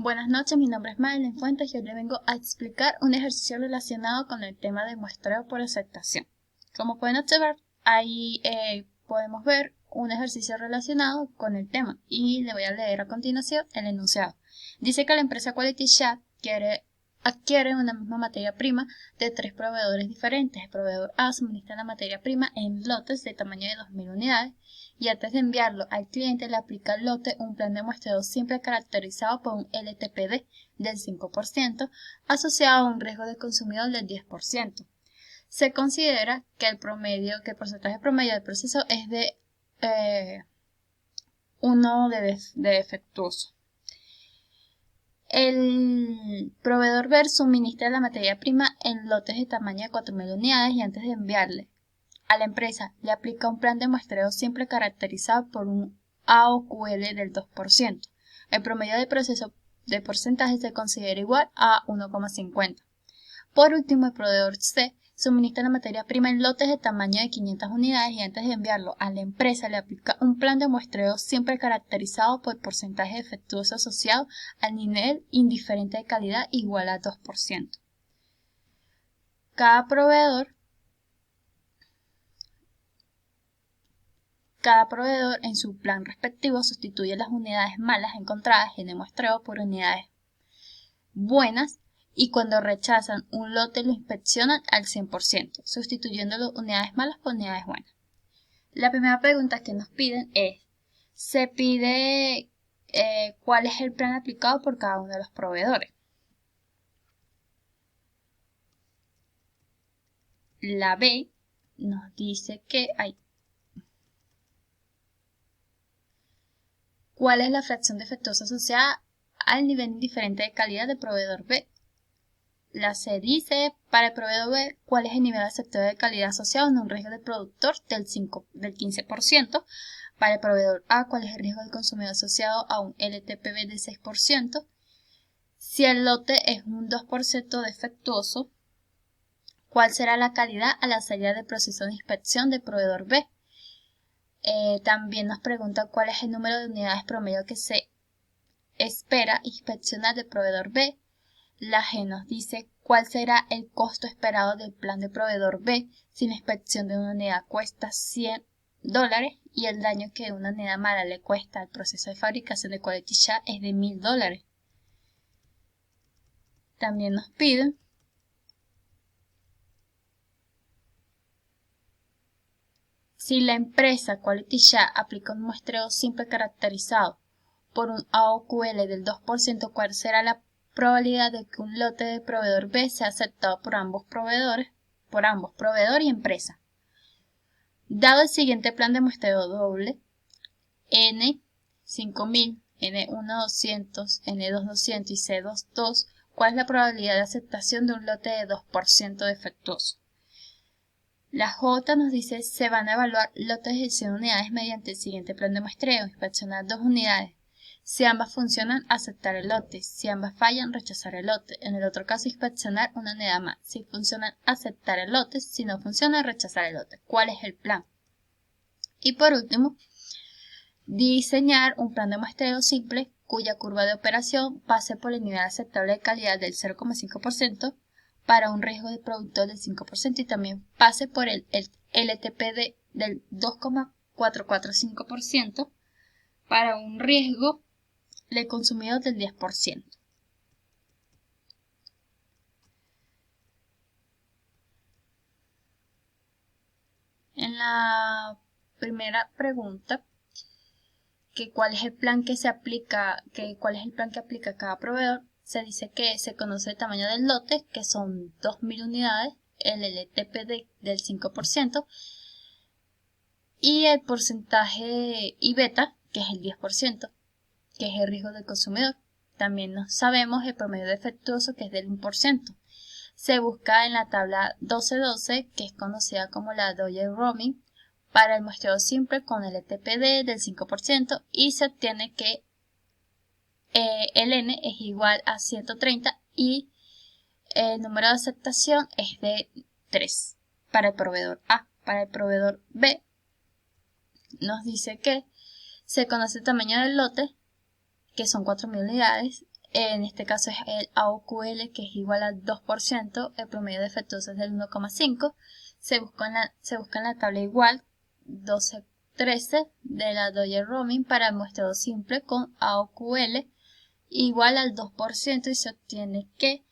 Buenas noches, mi nombre es Madeline Fuentes y hoy les vengo a explicar un ejercicio relacionado con el tema de muestreo por aceptación. Como pueden observar, ahí podemos ver un ejercicio relacionado con el tema y le voy a leer a continuación el enunciado. Dice que la empresa Quality Chat adquiere una misma materia prima de 3 proveedores diferentes. El proveedor A suministra la materia prima en lotes de tamaño de 2000 unidades y antes de enviarlo al cliente le aplica al lote un plan de muestreo simple caracterizado por un LTPD del 5% asociado a un riesgo de consumidor del 10%. Se considera que el porcentaje promedio del proceso es de 1 de defectuoso. El proveedor B suministra la materia prima en lotes de tamaño de 4000 unidades y antes de enviarle a la empresa le aplica un plan de muestreo simple caracterizado por un AOQL del 2%. El promedio del proceso de porcentaje se considera igual a 1,50. Por último, el proveedor C suministra la materia prima en lotes de tamaño de 500 unidades y antes de enviarlo a la empresa le aplica un plan de muestreo siempre caracterizado por porcentaje defectuoso asociado al nivel indiferente de calidad igual a 2%. Cada proveedor en su plan respectivo sustituye las unidades malas encontradas en el muestreo por unidades buenas y cuando rechazan un lote lo inspeccionan al 100%, sustituyendo las unidades malas por unidades buenas. La primera pregunta que nos piden es, se pide cuál es el plan aplicado por cada uno de los proveedores. La B nos dice que hay cuál es la fracción defectuosa asociada al nivel indiferente de calidad del proveedor B. La C dice, para el proveedor B, cuál es el nivel aceptable de calidad asociado a un riesgo del productor del 15%. Para el proveedor A, cuál es el riesgo del consumidor asociado a un LTPB del 6%. Si el lote es un 2% defectuoso, ¿cuál será la calidad a la salida del proceso de inspección del proveedor B? También nos pregunta cuál es el número de unidades promedio que se espera inspeccionar del proveedor B. La G nos dice cuál será el costo esperado del plan de proveedor B si la inspección de una unidad cuesta $100 y el daño que una unidad mala le cuesta al proceso de fabricación de Quality Chat es de $1000. También nos piden si la empresa Quality Chat aplica un muestreo simple caracterizado por un AOQL del 2%, ¿cuál será la probabilidad de que un lote de proveedor B sea aceptado por ambos proveedor y empresa? Dado el siguiente plan de muestreo doble, N5000, N1200, N2200 y C22, ¿cuál es la probabilidad de aceptación de un lote de 2% defectuoso? La J nos dice, se van a evaluar lotes de 100 unidades mediante el siguiente plan de muestreo, inspeccionar 2 unidades. Si ambas funcionan, aceptar el lote. Si ambas fallan, rechazar el lote. En el otro caso, inspeccionar una unidad más. Si funcionan, aceptar el lote. Si no funciona, rechazar el lote. ¿Cuál es el plan? Y por último, diseñar un plan de muestreo simple cuya curva de operación pase por el nivel aceptable de calidad del 0,5% para un riesgo de productor del 5% y también pase por el LTPD del 2,445% para un riesgo de consumidor del 10%. En la primera pregunta, cuál es el plan que aplica cada proveedor, se dice que se conoce el tamaño del lote, que son 2000 unidades, el LTPD del 5% y el porcentaje I beta, que es el 10%, que es el riesgo del consumidor. También sabemos el promedio defectuoso, que es del 1%. Se busca en la tabla 1212, que es conocida como la Dodge-Roaming, para el muestreo simple con el LTPD del 5% y se obtiene que el N es igual a 130 y el número de aceptación es de 3 para el proveedor A. Para el proveedor B nos dice que se conoce el tamaño del lote, que son 4000 unidades, En este caso es el AOQL, que es igual al 2%, el promedio defectuoso es del 1,5%, se busca en la tabla igual 1213 de la Dwyer-Romijn para el muestreo simple con AOQL igual al 2% y se obtiene que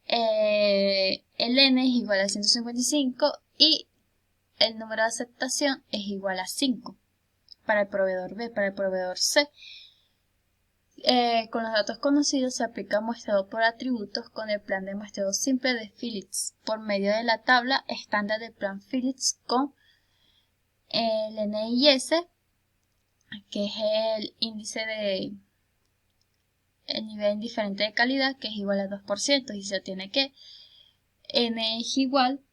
el n es igual a 155 y el número de aceptación es igual a 5 para el proveedor B. Para el proveedor C, con los datos conocidos se aplica muestreo por atributos con el plan de muestreo simple de Phillips por medio de la tabla estándar del plan Phillips con el NIS, que es el índice de el nivel indiferente de calidad, que es igual a 2%, y se obtiene que n es igual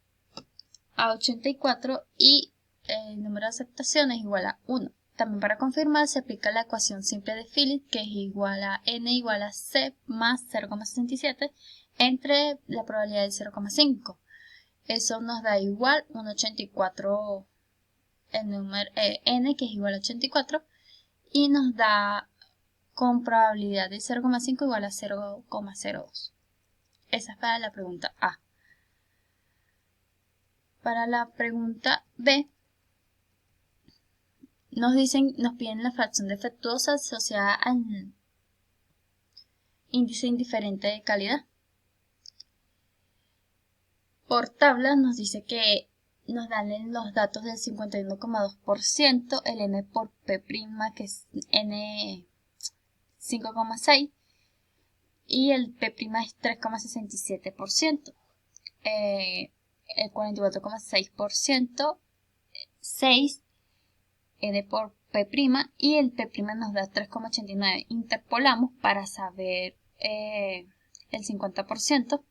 a 84 y el número de aceptación es igual a 1. También para confirmar se aplica la ecuación simple de Phillips, que es igual a n igual a c más 0,67 entre la probabilidad del 0,5. Eso nos da igual un 84, el número n, que es igual a 84, y nos da con probabilidad de 0,5 igual a 0,02. Esa es para la pregunta A. Para la pregunta B, nos piden la fracción defectuosa asociada al índice indiferente de calidad. Por tabla nos dice que nos dan los datos del 51,2%, el n por p', que es n 5,6, y el p' es 3,67%, el 44,6%, 6, n por p' y el p' nos da 3,89. Interpolamos para saber el 50%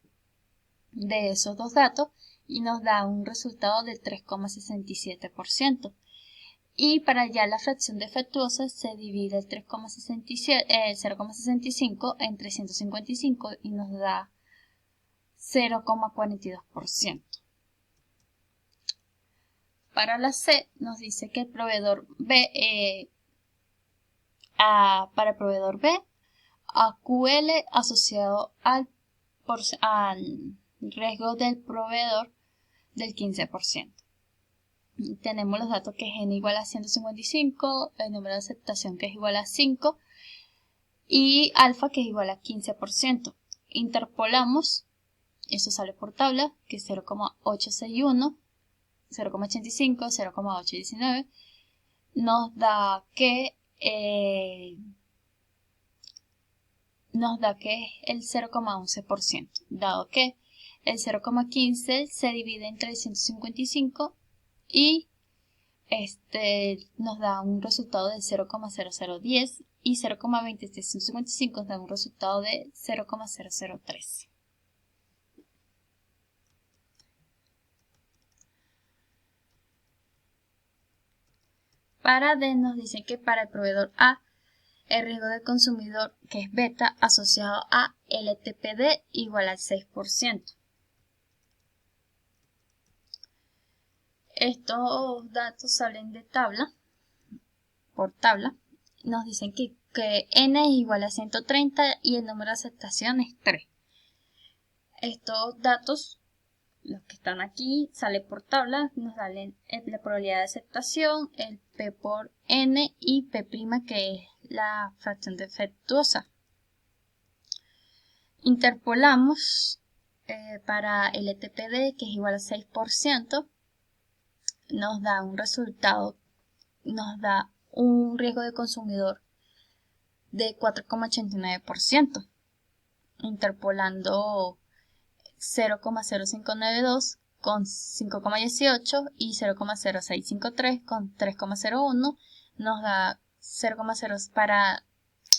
de esos dos datos y nos da un resultado del 3,67%. Y para ya la fracción defectuosa se divide el 0,65 entre 155 y nos da 0,42%. Para la C nos dice que el proveedor B, para el proveedor B, AQL asociado al riesgo del proveedor del 15%. Tenemos los datos que es n igual a 155, el número de aceptación que es igual a 5 y alfa que es igual a 15%. Interpolamos, eso sale por tabla, que es 0,861, 0,85, 0,819, nos da que es el 0,11%, dado que el 0,15 se divide entre 155 y nos da un resultado de 0,0010 y 0,2655 nos da un resultado de 0,0013. Para D nos dicen que para el proveedor A, el riesgo del consumidor, que es beta, asociado a LTPD igual al 6%. Estos datos salen de tabla, por tabla. Nos dicen que n es igual a 130 y el número de aceptación es 3. Estos datos, los que están aquí, sale por tabla, nos dan la probabilidad de aceptación, el p por n y p', que es la fracción defectuosa. Interpolamos para el LTPD, que es igual a 6%, nos da un resultado, nos da un riesgo de consumidor de 4,89%. Interpolando 0,0592 con 5,18 y 0,0653 con 3,01 nos da 0,0 para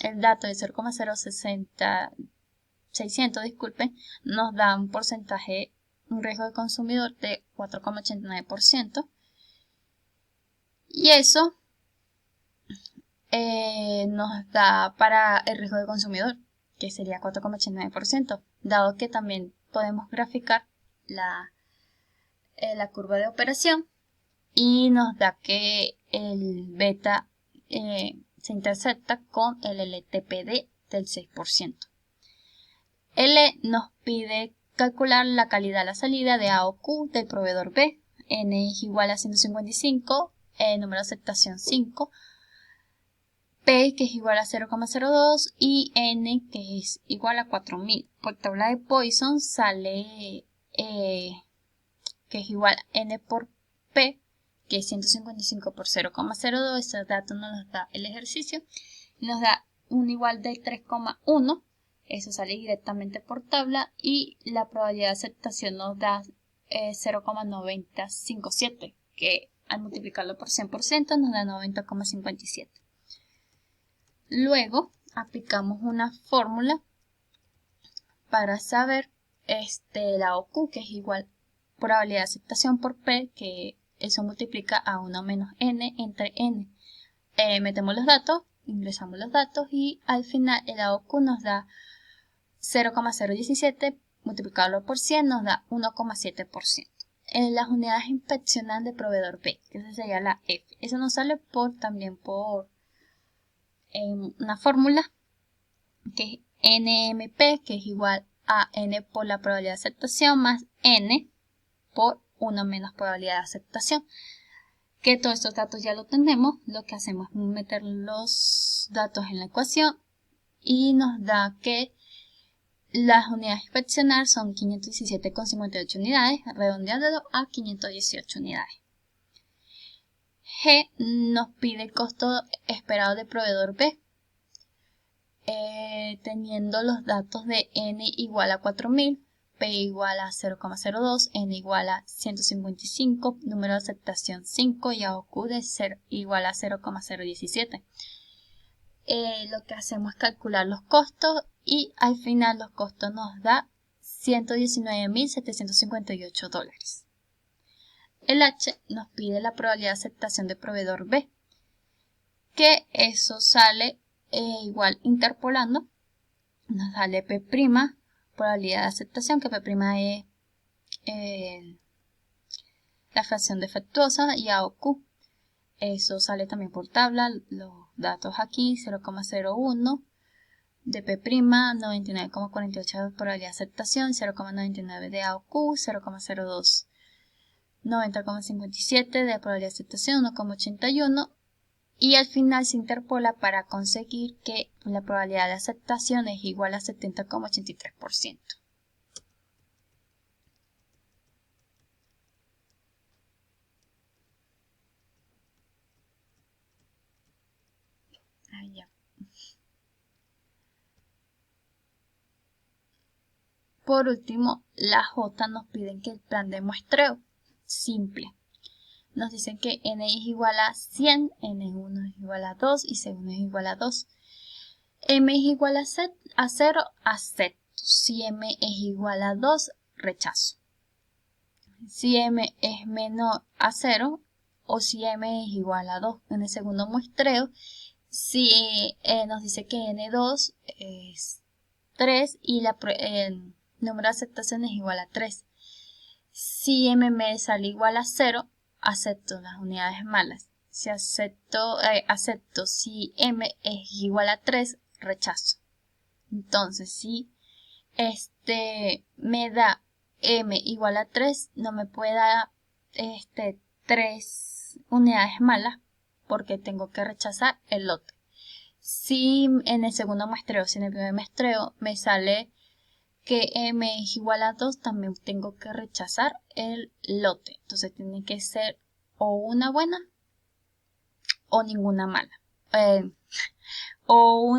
el dato de 0,0600, disculpen, nos da un porcentaje, un riesgo de consumidor de 4,89%. Y eso nos da para el riesgo de consumidor, que sería 4,89%, dado que también podemos graficar la curva de operación y nos da que el beta se intercepta con el LTPD del 6%. L nos pide calcular la calidad a la salida de A o Q del proveedor B. N es igual a 155, número de aceptación 5, P que es igual a 0,02 y N que es igual a 4000. Por tabla de Poisson sale que es igual a N por P, que es 155 por 0,02. Esos datos nos los da el ejercicio. Nos da un igual de 3,1. Eso sale directamente por tabla. Y la probabilidad de aceptación nos da 0,957, que al multiplicarlo por 100% nos da 90,57. Luego aplicamos una fórmula para saber la OQ, que es igual probabilidad de aceptación por P, que eso multiplica a 1 menos N entre N. Metemos los datos, ingresamos los datos y al final el AOQ nos da 0,017 multiplicarlo por 100 nos da 1,7%. Las unidades inspeccionadas de proveedor B, que esa sería la F. Eso nos sale también por una fórmula que es NMP, que es igual a N por la probabilidad de aceptación más N por 1 menos probabilidad de aceptación. Que todos estos datos ya lo tenemos, lo que hacemos es meter los datos en la ecuación y nos da que las unidades a inspeccionar son 517,58 unidades, redondeándolo a 518 unidades. G nos pide el costo esperado de proveedor B, teniendo los datos de N igual a 4000, P igual a 0,02, N igual a 155, número de aceptación 5 y AOQ de 0 igual a 0,017. Lo que hacemos es calcular los costos y al final los costos nos da $119.758. El H nos pide la probabilidad de aceptación de proveedor B, que eso sale igual interpolando, nos sale P', probabilidad de aceptación, que P' es la fracción defectuosa, y A o Q. Eso sale también por tabla, los datos aquí, 0,01 de P', 99,48 de probabilidad de aceptación, 0,99 de A o Q, 0,02, 90,57 de probabilidad de aceptación, 1,81. Y al final se interpola para conseguir que la probabilidad de aceptación es igual a 70,83%. Por último, la J nos piden que el plan de muestreo simple. Nos dicen que n es igual a 100, n1 es igual a 2 y c1 es igual a 2. M es igual a 0, acepto. Si m es igual a 2, rechazo. Si m es menor a 0 o si m es igual a 2. En el segundo muestreo, si nos dice que n2 es 3 y el número de aceptación es igual a 3. Si m me sale igual a 0, acepto las unidades malas. Si acepto si m es igual a 3, rechazo. Entonces, si me da m igual a 3, no me puede dar 3 unidades malas porque tengo que rechazar el lote. Si en el segundo muestreo, si en el primer muestreo me sale que m es igual a 2, también tengo que rechazar el lote. Entonces tiene que ser o una buena o ninguna mala. O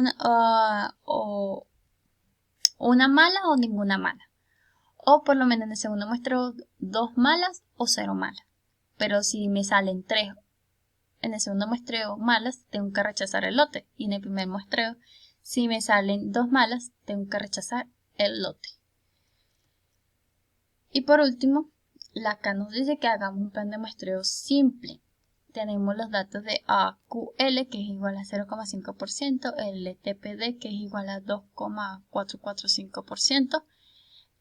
una mala o ninguna mala. O por lo menos en el segundo muestreo 2 malas o 0 malas. Pero si me salen 3 en el segundo muestreo malas, tengo que rechazar el lote. Y en el primer muestreo, si me salen 2 malas, tengo que rechazar el lote. Y por último, acá nos dice que hagamos un plan de muestreo simple. Tenemos los datos de AQL, que es igual a 0,5%, el TPD, que es igual a 2,445%,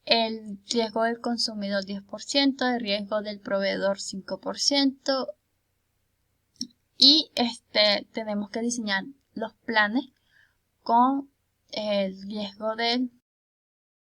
el riesgo del consumidor 10%, el riesgo del proveedor 5%, y tenemos que diseñar los planes con el riesgo del